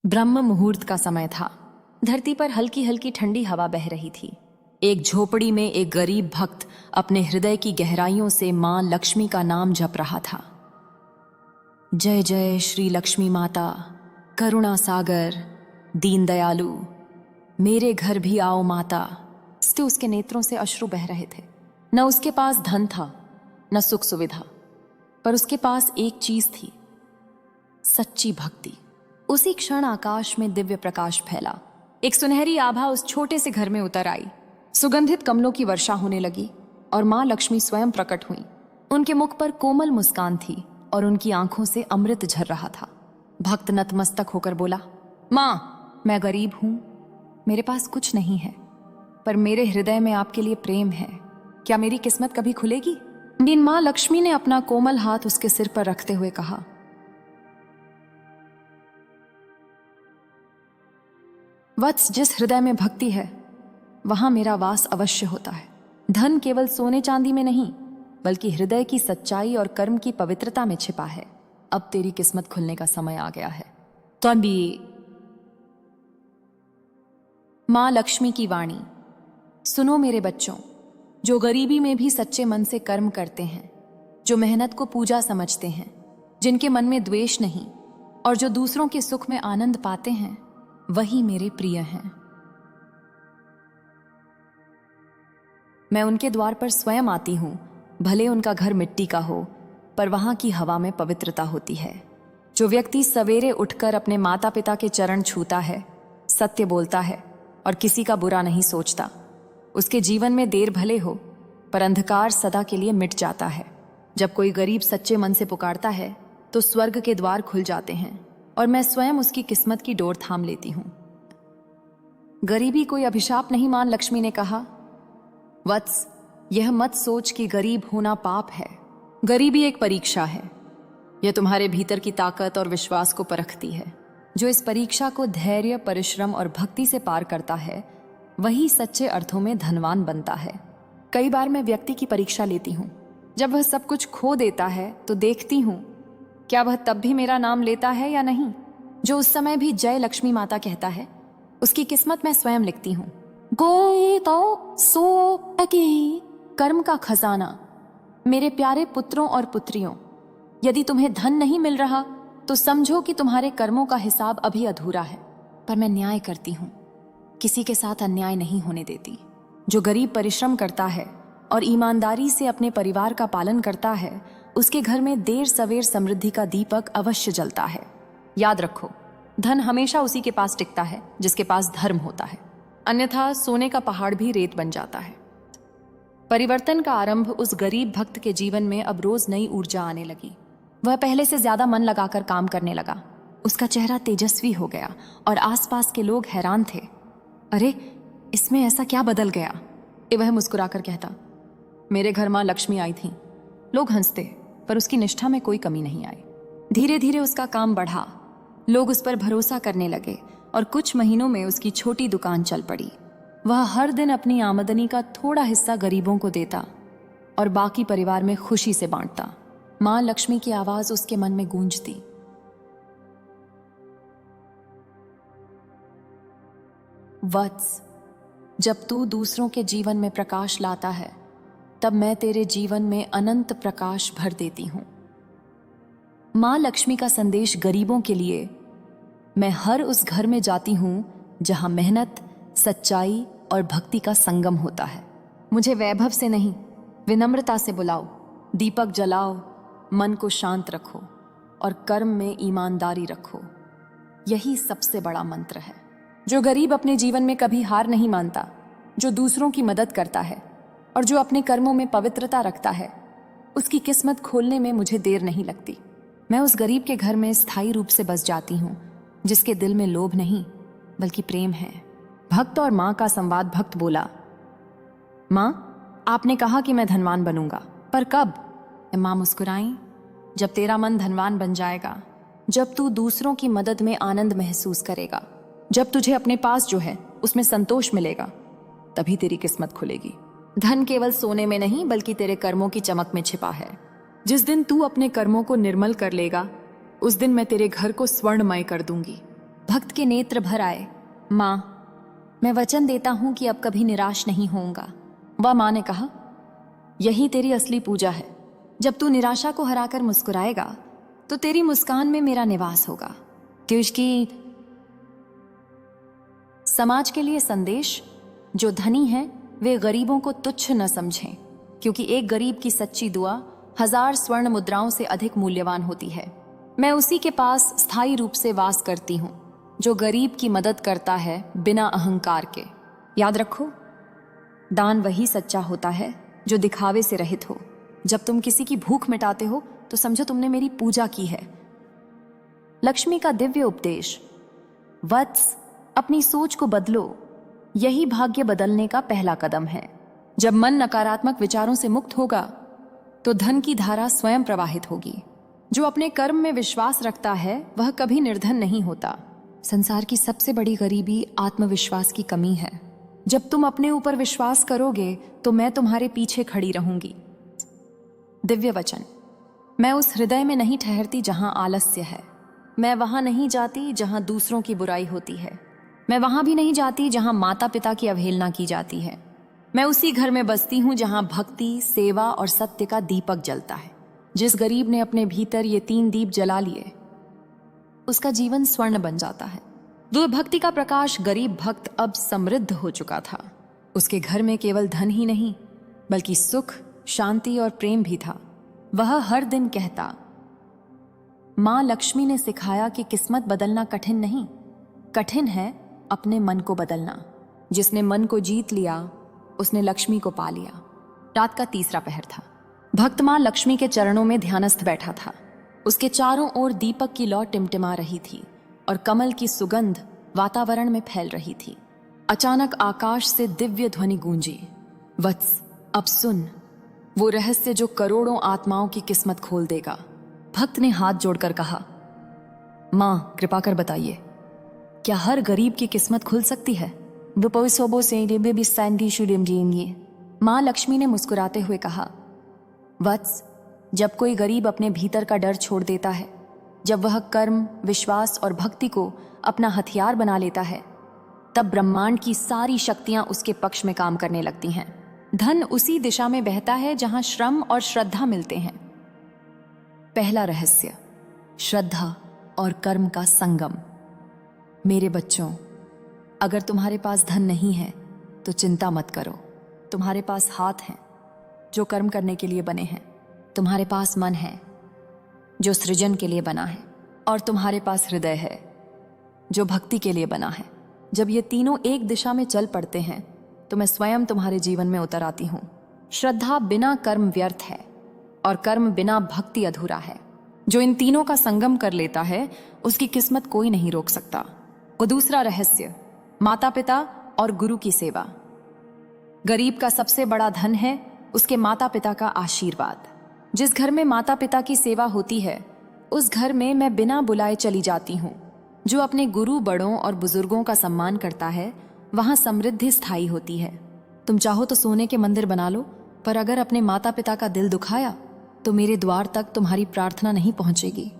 ब्रह्म मुहूर्त का समय था। धरती पर हल्की हल्की ठंडी हवा बह रही थी। एक झोपड़ी में एक गरीब भक्त अपने हृदय की गहराइयों से मां लक्ष्मी का नाम जप रहा था। जय जय श्री लक्ष्मी माता, करुणा सागर, दीन दयालु, मेरे घर भी आओ माता। उसके नेत्रों से अश्रु बह रहे थे। न उसके पास धन था, न सुख सुविधा, पर उसके पास एक चीज थी, सच्ची भक्ति। उसी क्षण आकाश में दिव्य प्रकाश फैला। एक सुनहरी आभा उस छोटे से घर में उतर आई। सुगंधित कमलों की वर्षा होने लगी और मां लक्ष्मी स्वयं प्रकट हुई। उनके मुख पर कोमल मुस्कान थी और उनकी आंखों से अमृत झर रहा था। भक्त नतमस्तक होकर बोला, मां, मैं गरीब हूं, मेरे पास कुछ नहीं है, पर मेरे हृदय में आपके लिए प्रेम है। क्या मेरी किस्मत कभी खुलेगी? दिन मां लक्ष्मी ने अपना कोमल हाथ उसके सिर पर रखते हुए कहा, वत्स, जिस हृदय में भक्ति है वहां मेरा वास अवश्य होता है। धन केवल सोने चांदी में नहीं, बल्कि हृदय की सच्चाई और कर्म की पवित्रता में छिपा है। अब तेरी किस्मत खुलने का समय आ गया है। तो अभी मां लक्ष्मी की वाणी, सुनो मेरे बच्चों, जो गरीबी में भी सच्चे मन से कर्म करते हैं, जो मेहनत को पूजा समझते हैं, जिनके मन में द्वेष नहीं और जो दूसरों के सुख में आनंद पाते हैं, वही मेरे प्रिय हैं। मैं उनके द्वार पर स्वयं आती हूं, भले उनका घर मिट्टी का हो, पर वहां की हवा में पवित्रता होती है। जो व्यक्ति सवेरे उठकर अपने माता पिता के चरण छूता है, सत्य बोलता है और किसी का बुरा नहीं सोचता, उसके जीवन में देर भले हो, पर अंधकार सदा के लिए मिट जाता है। जब कोई गरीब सच्चे मन से पुकारता है तो स्वर्ग के द्वार खुल जाते हैं और मैं स्वयं उसकी किस्मत की डोर थाम लेती हूं। गरीबी कोई अभिशाप नहीं, मां लक्ष्मी ने कहा। वत्स, यह मत सोच कि गरीब होना पाप है। गरीबी एक परीक्षा है। यह तुम्हारे भीतर की ताकत और विश्वास को परखती है। जो इस परीक्षा को धैर्य, परिश्रम और भक्ति से पार करता है, वही सच्चे अर्थों में धनवान बनता है। कई बार मैं व्यक्ति की परीक्षा लेती हूँ। जब वह सब कुछ खो देता है तो देखती हूँ, क्या वह तब भी मेरा नाम लेता है या नहीं। जो उस समय भी जय लक्ष्मी माता कहता है, उसकी किस्मत मैं स्वयं लिखती हूँ। गोई तो सो टकी कर्म का खजाना। मेरे प्यारे पुत्रों और पुत्रियों, यदि तुम्हें धन नहीं मिल रहा तो समझो कि तुम्हारे कर्मों का हिसाब अभी अधूरा है। पर मैं न्याय करती हूँ, किसी के साथ अन्याय नहीं होने देती। जो गरीब परिश्रम करता है और ईमानदारी से अपने परिवार का पालन करता है, उसके घर में देर सवेर समृद्धि का दीपक अवश्य जलता है। याद रखो, धन हमेशा उसी के पास टिकता है जिसके पास धर्म होता है, अन्यथा सोने का पहाड़ भी रेत बन जाता है। परिवर्तन का आरंभ उस गरीब भक्त के जीवन में अब रोज नई ऊर्जा आने लगी। वह पहले से ज्यादा मन लगाकर काम करने लगा। उसका चेहरा तेजस्वी हो गया और आसपास के लोग हैरान थे। अरे, इसमें ऐसा क्या बदल गया? वह मुस्कुराकर कहता, मेरे घर मां लक्ष्मी आई थी। लोग हंसते, पर उसकी निष्ठा में कोई कमी नहीं आई। धीरे धीरे उसका काम बढ़ा, लोग उस पर भरोसा करने लगे और कुछ महीनों में उसकी छोटी दुकान चल पड़ी। वह हर दिन अपनी आमदनी का थोड़ा हिस्सा गरीबों को देता और बाकी परिवार में खुशी से बांटता। मां लक्ष्मी की आवाज उसके मन में गूंजती, वत्स, जब तू दूसरों के जीवन में प्रकाश लाता है, तब मैं तेरे जीवन में अनंत प्रकाश भर देती हूं। मां लक्ष्मी का संदेश गरीबों के लिए। मैं हर उस घर में जाती हूं जहां मेहनत, सच्चाई और भक्ति का संगम होता है। मुझे वैभव से नहीं, विनम्रता से बुलाओ। दीपक जलाओ, मन को शांत रखो और कर्म में ईमानदारी रखो। यही सबसे बड़ा मंत्र है। जो गरीब अपने जीवन में कभी हार नहीं मानता, जो दूसरों की मदद करता है और जो अपने कर्मों में पवित्रता रखता है, उसकी किस्मत खोलने में मुझे देर नहीं लगती। मैं उस गरीब के घर में स्थायी रूप से बस जाती हूँ, जिसके दिल में लोभ नहीं बल्कि प्रेम है। भक्त और माँ का संवाद। भक्त बोला, माँ, आपने कहा कि मैं धनवान बनूंगा, पर कब? माँ मुस्कुराई, जब तेरा मन धनवान बन जाएगा, जब तू दूसरों की मदद में आनंद महसूस करेगा, जब तुझे अपने पास जो है उसमें संतोष मिलेगा, तभी तेरी किस्मत खुलेगी। धन केवल सोने में नहीं बल्कि तेरे कर्मों की चमक में छिपा है। जिस दिन तू अपने कर्मों को निर्मल कर लेगा, उस दिन मैं तेरे घर को स्वर्णमय कर दूंगी। भक्त के नेत्र भर आए। माँ, मैं वचन देता हूं कि अब कभी निराश नहीं होऊंगा। वह माँ ने कहा, यही तेरी असली पूजा है। जब तू निराशा को हराकर मुस्कुराएगा तो तेरी मुस्कान में मेरा निवास होगा। कृष्ण की समाज के लिए संदेश, जो धनी हैं वे गरीबों को तुच्छ न समझें, क्योंकि एक गरीब की सच्ची दुआ 1000 स्वर्ण मुद्राओं से अधिक मूल्यवान होती है। मैं उसी के पास स्थायी रूप से वास करती हूं जो गरीब की मदद करता है बिना अहंकार के। याद रखो, दान वही सच्चा होता है जो दिखावे से रहित हो। जब तुम किसी की भूख मिटाते हो तो समझो तुमने मेरी पूजा की है। लक्ष्मी का दिव्य उपदेश, वत्स, अपनी सोच को बदलो, यही भाग्य बदलने का पहला कदम है। जब मन नकारात्मक विचारों से मुक्त होगा तो धन की धारा स्वयं प्रवाहित होगी। जो अपने कर्म में विश्वास रखता है वह कभी निर्धन नहीं होता। संसार की सबसे बड़ी गरीबी आत्मविश्वास की कमी है। जब तुम अपने ऊपर विश्वास करोगे तो मैं तुम्हारे पीछे खड़ी रहूंगी। दिव्य वचन, मैं उस हृदय में नहीं ठहरती जहां आलस्य है। मैं वहां नहीं जाती जहां दूसरों की बुराई होती है। मैं वहां भी नहीं जाती जहां माता पिता की अवहेलना की जाती है। मैं उसी घर में बसती हूं जहां भक्ति, सेवा और सत्य का दीपक जलता है। जिस गरीब ने अपने भीतर ये 3 दीप जला लिए उसका जीवन स्वर्ण बन जाता है। दूर भक्ति का प्रकाश गरीब भक्त अब समृद्ध हो चुका था। उसके घर में केवल धन ही नहीं बल्कि सुख, शांति और प्रेम भी था। वह हर दिन कहता, मां लक्ष्मी ने सिखाया कि किस्मत बदलना कठिन नहीं, कठिन है अपने मन को बदलना। जिसने मन को जीत लिया उसने लक्ष्मी को पा लिया। रात का 3रा पहर था। भक्त मां लक्ष्मी के चरणों में ध्यानस्थ बैठा था। उसके चारों ओर दीपक की लौ टिमटिमा रही थी और कमल की सुगंध वातावरण में फैल रही थी। अचानक आकाश से दिव्य ध्वनि गूंजी, वत्स, अब सुन, वो रहस्य जो करोड़ों आत्माओं की किस्मत खोल देगा। भक्त ने हाथ जोड़कर कहा, मां कृपा कर बताइए, क्या हर गरीब की किस्मत खुल सकती है? मां लक्ष्मी ने मुस्कुराते हुए कहा, वत्स, जब कोई गरीब अपने भीतर का डर छोड़ देता है, जब वह कर्म, विश्वास और भक्ति को अपना हथियार बना लेता है, तब ब्रह्मांड की सारी शक्तियां उसके पक्ष में काम करने लगती हैं। धन उसी दिशा में बहता है जहां श्रम और श्रद्धा मिलते हैं। पहला रहस्य, श्रद्धा और कर्म का संगम। मेरे बच्चों, अगर तुम्हारे पास धन नहीं है तो चिंता मत करो। तुम्हारे पास हाथ हैं जो कर्म करने के लिए बने हैं, तुम्हारे पास मन है जो सृजन के लिए बना है, और तुम्हारे पास हृदय है जो भक्ति के लिए बना है। जब ये तीनों एक दिशा में चल पड़ते हैं तो मैं स्वयं तुम्हारे जीवन में उतर आती हूँ। श्रद्धा बिना कर्म व्यर्थ है और कर्म बिना भक्ति अधूरा है। जो इन तीनों का संगम कर लेता है उसकी किस्मत कोई नहीं रोक सकता। वो दूसरा रहस्य, माता पिता और गुरु की सेवा। गरीब का सबसे बड़ा धन है उसके माता पिता का आशीर्वाद। जिस घर में माता पिता की सेवा होती है उस घर में मैं बिना बुलाए चली जाती हूँ। जो अपने गुरु, बड़ों और बुजुर्गों का सम्मान करता है वहां समृद्धि स्थायी होती है। तुम चाहो तो सोने के मंदिर बना लो, पर अगर अपने माता पिता का दिल दुखाया तो मेरे द्वार तक तुम्हारी प्रार्थना नहीं पहुंचेगी।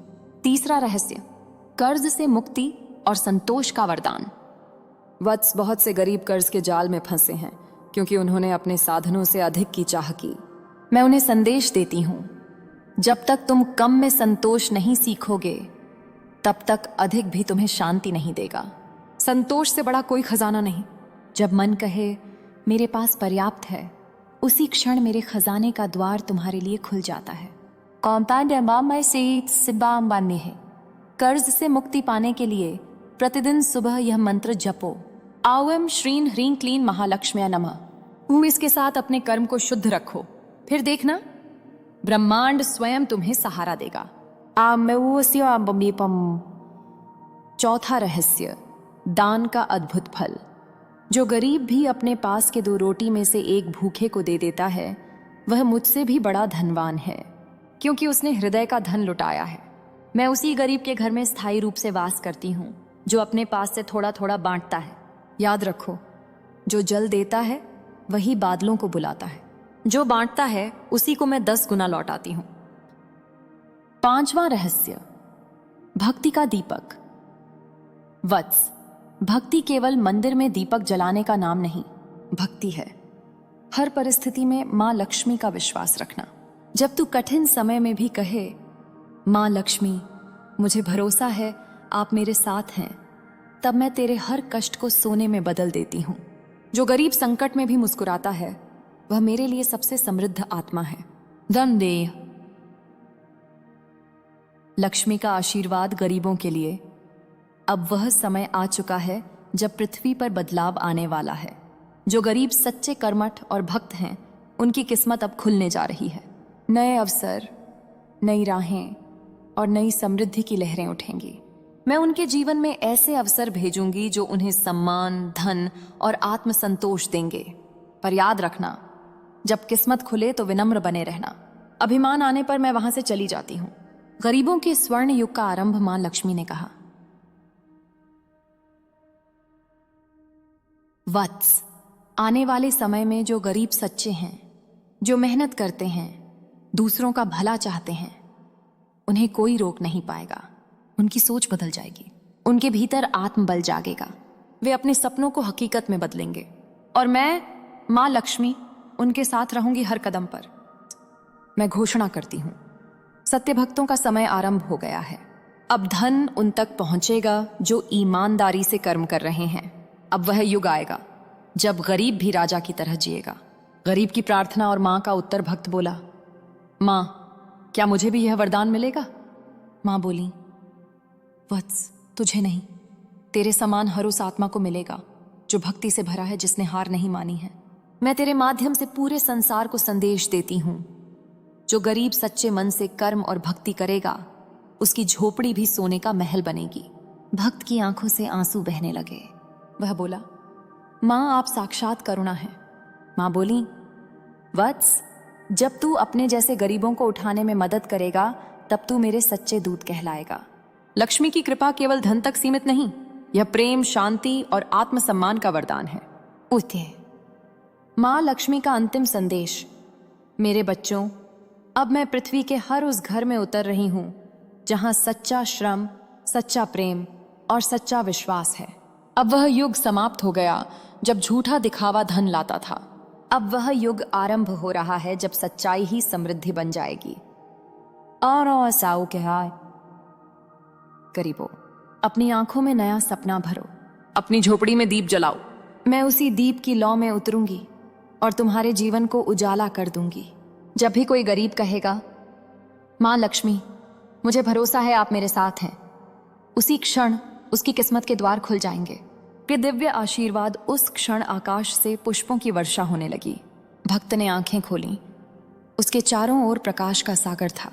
तीसरा रहस्य, कर्ज से मुक्ति और संतोष का वरदान। वत्स, बहुत से गरीब कर्ज के जाल में फंसे हैं क्योंकि उन्होंने अपने साधनों से अधिक की चाह की। मैं उन्हें संदेश देती हूं, जब तक तुम कम में संतोष नहीं सीखोगे तब तक अधिक भी तुम्हें शांति नहीं देगा। संतोष से बड़ा कोई खजाना नहीं। जब मन कहे मेरे पास पर्याप्त है, उसी क्षण मेरे खजाने का द्वार तुम्हारे लिए खुल जाता है। कर्ज से मुक्ति पाने के लिए प्रतिदिन सुबह यह मंत्र जपो, आवम श्रीं ह्रीं क्लीं महालक्ष्म्या नमः। इसके साथ अपने कर्म को शुद्ध रखो, फिर देखना ब्रह्मांड स्वयं तुम्हें सहारा देगा। चौथा रहस्य, दान का अद्भुत फल। जो गरीब भी अपने पास के 2 रोटी में से एक भूखे को दे देता है वह मुझसे भी बड़ा धनवान है, क्योंकि उसने हृदय का धन लुटाया है। मैं उसी गरीब के घर में स्थायी रूप से वास करती हूँ जो अपने पास से थोड़ा थोड़ा बांटता है। याद रखो, जो जल देता है वही बादलों को बुलाता है, जो बांटता है उसी को मैं 10 गुना लौटाती हूँ। पांचवा रहस्य, भक्ति का दीपक। वत्स, भक्ति केवल मंदिर में दीपक जलाने का नाम नहीं, भक्ति है हर परिस्थिति में माँ लक्ष्मी का विश्वास रखना। जब तू कठिन समय में भी कहे, माँ लक्ष्मी मुझे भरोसा है आप मेरे साथ हैं, तब मैं तेरे हर कष्ट को सोने में बदल देती हूँ। जो गरीब संकट में भी मुस्कुराता है वह मेरे लिए सबसे समृद्ध आत्मा है। धन दे। लक्ष्मी का आशीर्वाद गरीबों के लिए। अब वह समय आ चुका है जब पृथ्वी पर बदलाव आने वाला है। जो गरीब सच्चे कर्मठ और भक्त हैं उनकी किस्मत अब खुलने जा रही है। नए अवसर, नई राहें और नई समृद्धि की लहरें उठेंगी। मैं उनके जीवन में ऐसे अवसर भेजूंगी जो उन्हें सम्मान, धन और आत्मसंतोष देंगे। पर याद रखना, जब किस्मत खुले तो विनम्र बने रहना। अभिमान आने पर मैं वहां से चली जाती हूं। गरीबों के स्वर्ण युग का आरंभ मां लक्ष्मी ने कहा। वत्स, आने वाले समय में जो गरीब सच्चे हैं, जो मेहनत करते हैं, दूसरों का भला चाहते हैं, उन्हें कोई रोक नहीं पाएगा। उनकी सोच बदल जाएगी, उनके भीतर आत्मबल जागेगा, वे अपने सपनों को हकीकत में बदलेंगे। और मैं माँ लक्ष्मी उनके साथ रहूंगी हर कदम पर। मैं घोषणा करती हूं, सत्य भक्तों का समय आरंभ हो गया है। अब धन उन तक पहुंचेगा जो ईमानदारी से कर्म कर रहे हैं। अब वह युग आएगा जब गरीब भी राजा की तरह जिएगा। गरीब की प्रार्थना और माँ का उत्तर। भक्त बोला, माँ क्या मुझे भी यह वरदान मिलेगा? माँ बोली, वत्स तुझे नहीं, तेरे समान हर उस आत्मा को मिलेगा जो भक्ति से भरा है, जिसने हार नहीं मानी है। मैं तेरे माध्यम से पूरे संसार को संदेश देती हूं, जो गरीब सच्चे मन से कर्म और भक्ति करेगा उसकी झोपड़ी भी सोने का महल बनेगी। भक्त की आंखों से आंसू बहने लगे। वह बोला, माँ आप साक्षात करुणा है। माँ बोली, वत्स जब तू अपने जैसे गरीबों को उठाने में मदद करेगा तब तू मेरे सच्चे दूत कहलाएगा। लक्ष्मी की कृपा केवल धन तक सीमित नहीं, यह प्रेम, शांति और आत्मसम्मान का वरदान है। उठे। माँ लक्ष्मी का अंतिम संदेश। मेरे बच्चों, अब मैं पृथ्वी के हर उस घर में उतर रही हूं जहां सच्चा श्रम, सच्चा प्रेम और सच्चा विश्वास है। अब वह युग समाप्त हो गया जब झूठा दिखावा धन लाता था। अब वह युग आरंभ हो रहा है जब सच्चाई ही समृद्धि बन जाएगी। और साऊ कहा, गरीबों अपनी आंखों में नया सपना भरो, अपनी झोपड़ी में दीप जलाओ। मैं उसी दीप की लौ में उतरूंगी और तुम्हारे जीवन को उजाला कर दूंगी। जब भी कोई गरीब कहेगा, माँ लक्ष्मी मुझे भरोसा है आप मेरे साथ हैं, उसी क्षण उसकी किस्मत के द्वार खुल जाएंगे। कि दिव्य आशीर्वाद उस क्षण आकाश से पुष्पों की वर्षा होने लगी। भक्त ने आंखें खोली। उसके चारों ओर प्रकाश का सागर था।